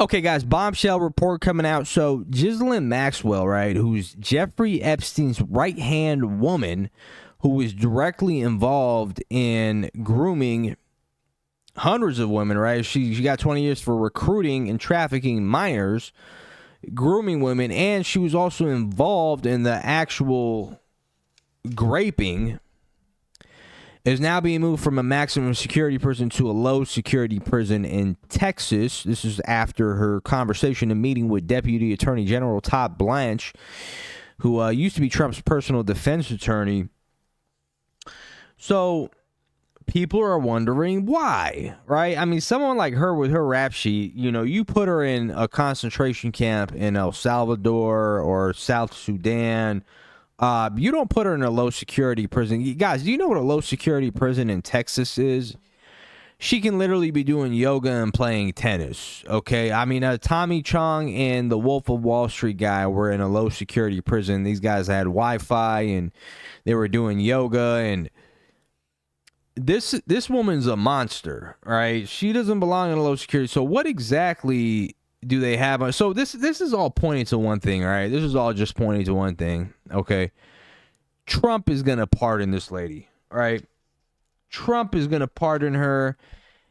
Okay, guys, bombshell report coming out. So, Ghislaine Maxwell, right, who's Jeffrey Epstein's right-hand woman, who was directly involved in grooming hundreds of women, right? She got 20 years for recruiting and trafficking minors, grooming women, and she was also involved in the actual graping, is now being moved from a maximum security prison to a low security prison in Texas. This is after her conversation and meeting with Deputy Attorney General Todd Blanche, who used to be Trump's personal defense attorney. So people are wondering why, right? I mean, someone like her with her rap sheet, you know, you put her in a concentration camp in El Salvador or South Sudan. You don't put her in a low security prison. You guys, do you know what a low security prison in Texas is? She can literally be doing yoga and playing tennis. Okay. I mean, Tommy Chong and the Wolf of Wall Street guy were in a low security prison. These guys had Wi-Fi and they were doing yoga, and this woman's a monster, right? She doesn't belong in a low security. So what exactly do they have? So this is all pointing to one thing, all right? This is all just pointing to one thing, okay? Trump is going to pardon this lady, all right? Trump is going to pardon her,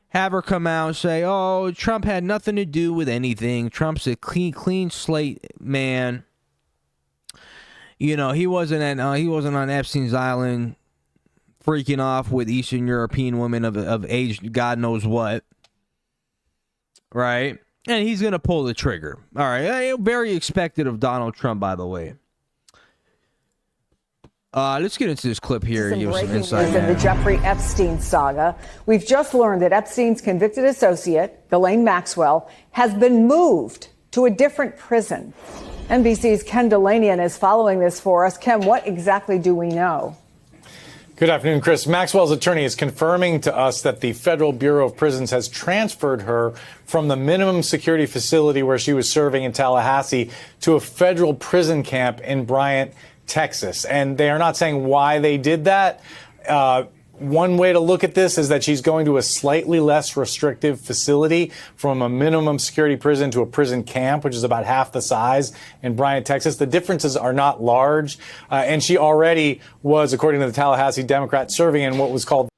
have her come out and say, oh, Trump had nothing to do with anything. Trump's a clean slate man. You know, he wasn't on Epstein's Island freaking off with Eastern European women of age God knows what, right? And he's going to pull the trigger. All right. Very expected of Donald Trump, by the way. Let's get into this clip here and give some insight. In the Jeffrey Epstein saga, we've just learned that Epstein's convicted associate, Ghislaine Maxwell, has been moved to a different prison. NBC's Ken Delanian is following this for us. Ken, what exactly do we know? Good afternoon, Chris. Maxwell's attorney is confirming to us that the Federal Bureau of Prisons has transferred her from the minimum security facility where she was serving in Tallahassee to a federal prison camp in Bryant, Texas. And they are not saying why they did that. One way to look at this is that she's going to a slightly less restrictive facility from a minimum security prison to a prison camp, which is about half the size in Bryant, Texas. The differences are not large. And she already was, according to the Tallahassee Democrat, serving in what was called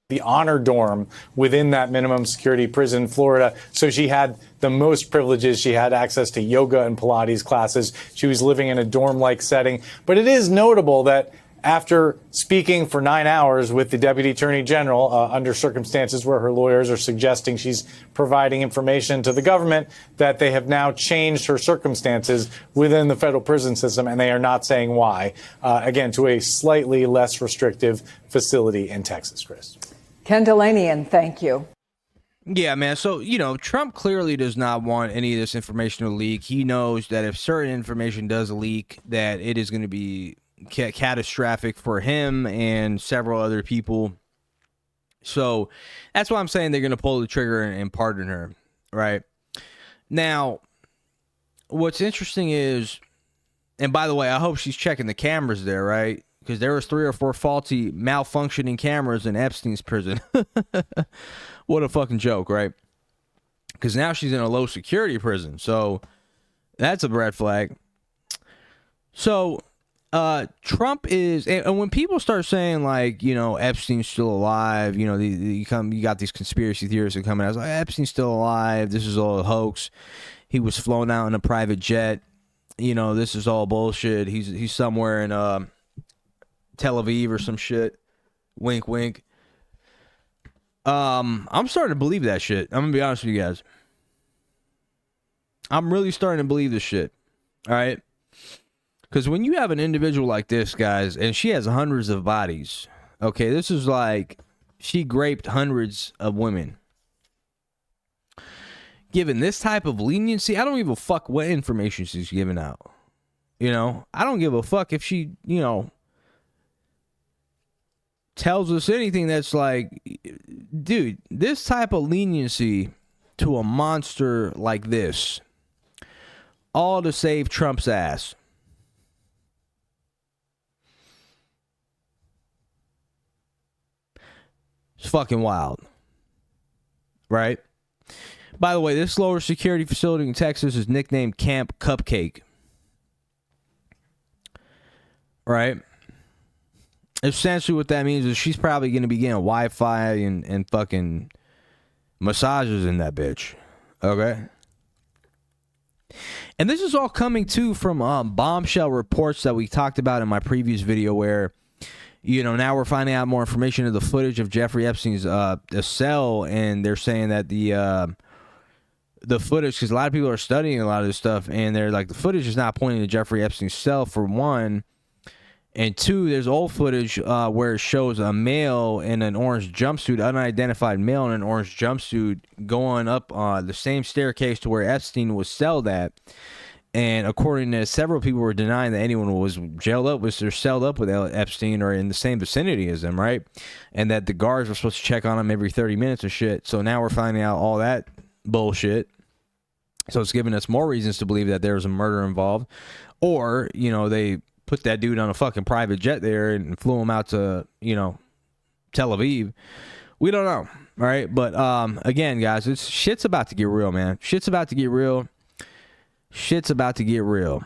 the honor dorm within that minimum security prison in Florida. So she had the most privileges. She had access to yoga and Pilates classes. She was living in a dorm-like setting. But it is notable that after speaking for 9 hours with the Deputy Attorney General under circumstances where her lawyers are suggesting she's providing information to the government, that they have now changed her circumstances within the federal prison system, and they are not saying why, again, to a slightly less restrictive facility in Texas, Chris. Ken Delanian, thank you. Yeah, man. So, you know, Trump clearly does not want any of this information to leak. He knows that if certain information does leak, that it is going to be catastrophic for him and several other people. So that's why I'm saying they're going to pull the trigger and pardon her, right? Now, what's interesting is, and by the way, I hope she's checking the cameras there, right? Because there was 3 or 4 faulty, malfunctioning cameras in Epstein's prison. What a fucking joke, right? Because now she's in a low security prison. So that's a red flag. So Trump is, and when people start saying, like, you know, Epstein's still alive, you know, you got these conspiracy theorists that come out, like, Epstein's still alive, this is all a hoax, he was flown out in a private jet, you know, this is all bullshit, he's somewhere in Tel Aviv or some shit, wink wink. I'm starting to believe that shit. I'm gonna be honest with you guys. I'm really starting to believe this shit. All right. Because when you have an individual like this, guys, and she has hundreds of bodies, okay, this is like she raped hundreds of women. Given this type of leniency, I don't give a fuck what information she's giving out. You know, I don't give a fuck if she, you know, tells us anything that's like, dude, this type of leniency to a monster like this, all to save Trump's ass. It's fucking wild. Right? By the way, this lower security facility in Texas is nicknamed Camp Cupcake. Right? Essentially what that means is she's probably going to be getting Wi-Fi and fucking massages in that bitch. Okay? And this is all coming, too, from bombshell reports that we talked about in my previous video where, you know, now we're finding out more information of the footage of Jeffrey Epstein's cell, and they're saying that the footage, because a lot of people are studying a lot of this stuff, and they're like, the footage is not pointing to Jeffrey Epstein's cell, for one. And two, there's old footage where it shows a male in an orange jumpsuit, unidentified male in an orange jumpsuit, going up the same staircase to where Epstein was celled at. And according to several people, were denying that anyone was jailed up, was celled up with Epstein or in the same vicinity as him, right? And that the guards were supposed to check on him every 30 minutes and shit. So now we're finding out all that bullshit. So it's giving us more reasons to believe that there was a murder involved. Or, you know, they put that dude on a fucking private jet there and flew him out to, you know, Tel Aviv. We don't know, all right? But again, guys, shit's about to get real, man. Shit's about to get real. Shit's about to get real.